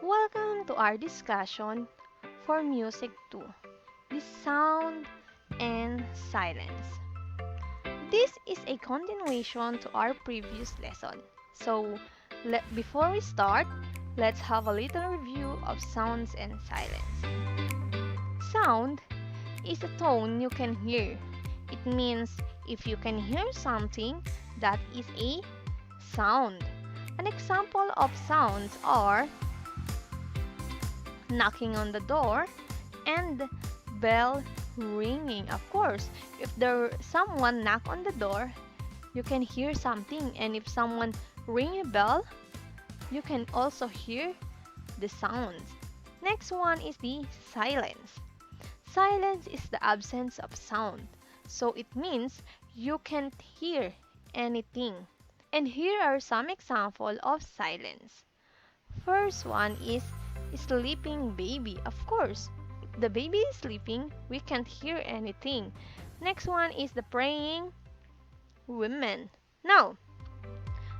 Welcome to our discussion for Music 2, the sound and silence. This is a continuation to our previous lesson. So, before we start, let's have a little review of sounds and silence. Sound is a tone you can hear. It means if you can hear something, that is a sound. An example of sounds are knocking on the door and bell ringing. Of course, if there someone knock on the door, you can hear something, and if someone ring a bell, you can also hear the sounds. Next one is the silence. Silence is the absence of sound. So it means you can't hear anything. And here are some examples of silence. First one is sleeping baby. Of course, if the baby is sleeping, we can't hear anything. Next one is the praying women. Now,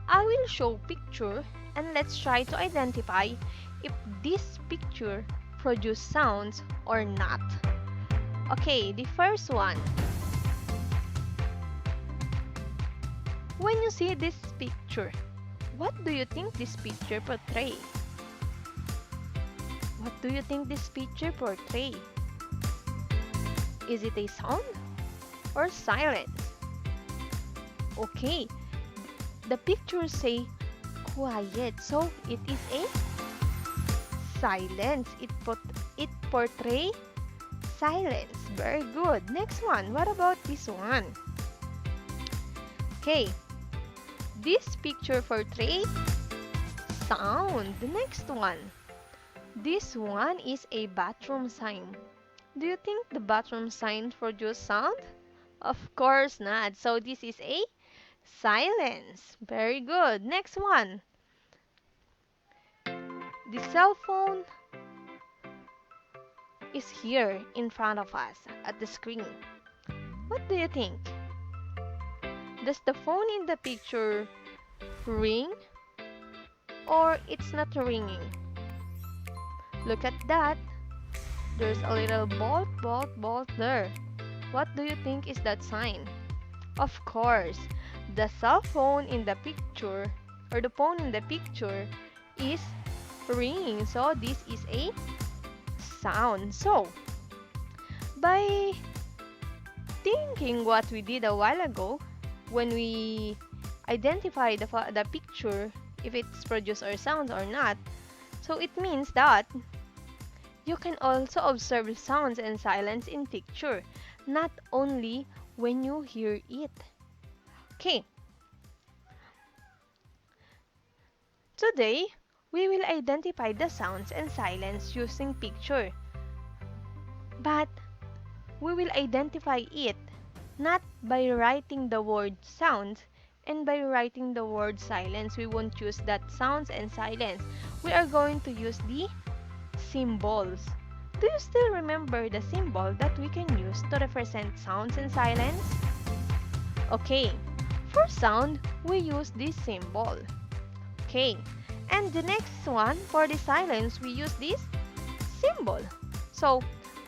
I will show picture and let's try to identify if this picture produce sounds or not. Okay, the first one. When you see this picture, what do you think this picture portray? What do you think this picture portray? Is it a sound or silence? Okay, the picture say quiet, so it is a silence. It portray silence. Very good. Next one. What about this one? Okay, this picture portray sound. The next one. This one is a bathroom sign. Do you think the bathroom sign produce sound? Of course not. So this is a silence. Very good. Next one. The cell phone is here in front of us at the screen. What do you think? Does the phone in the picture ring or it's not ringing? Look at that. There's a little bolt there. What do you think is that sign? Of course, the cell phone in the picture or the phone in the picture is ringing. So this is a sound. So, by thinking what we did a while ago, when we identify the picture, if it's produce or sounds or not, so it means that you can also observe sounds and silence in picture, not only when you hear it. Okay. Today, we will identify the sounds and silence using picture. But we will identify it not by writing the word sounds and by writing the word silence. We won't use that sounds and silence. We are going to use the symbols. Do you still remember the symbol that we can use to represent sounds and silence? Okay, for sound, we use this symbol. Okay, and the next one, for the silence, we use this symbol. So,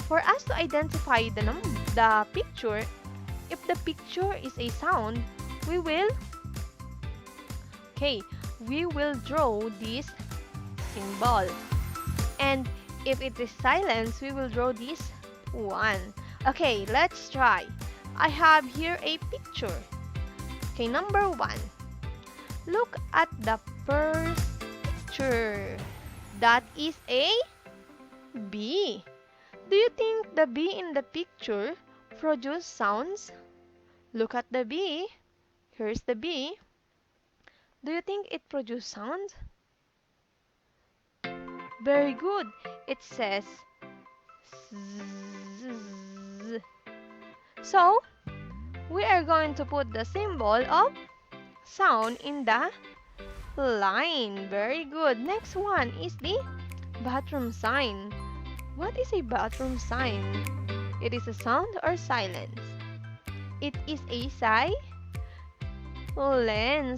for us to identify the picture, if the picture is a sound, we will draw this symbol. And if it is silence, we will draw this one. Okay, let's try. I have here a picture. Okay, number one. Look at the first picture. That is a bee. Do you think the bee in the picture produce sounds? Look at the bee. Here's the bee. Do you think it produce sound? Very good. It says zzz. So, we are going to put the symbol of sound in the line. Very good. Next one is the bathroom sign. What is a bathroom sign? It is a sound or silence? It is a silence.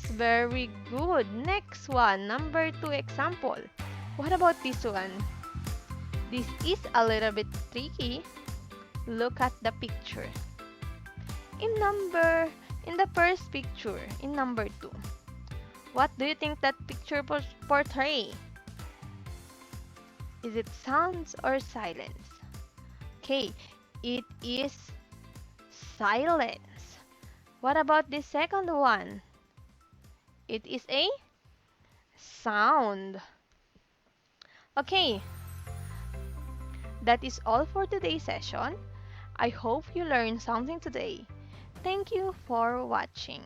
Very good. Next one, number 2 example. What about this one? This is a little bit tricky. Look at the picture. In number, in the first picture, in number 2, what do you think that picture portray? Is it sounds or silence? Okay, it is silence. What about the second one? It is a sound. Okay, that is all for today's session. I hope you learned something today. Thank you for watching.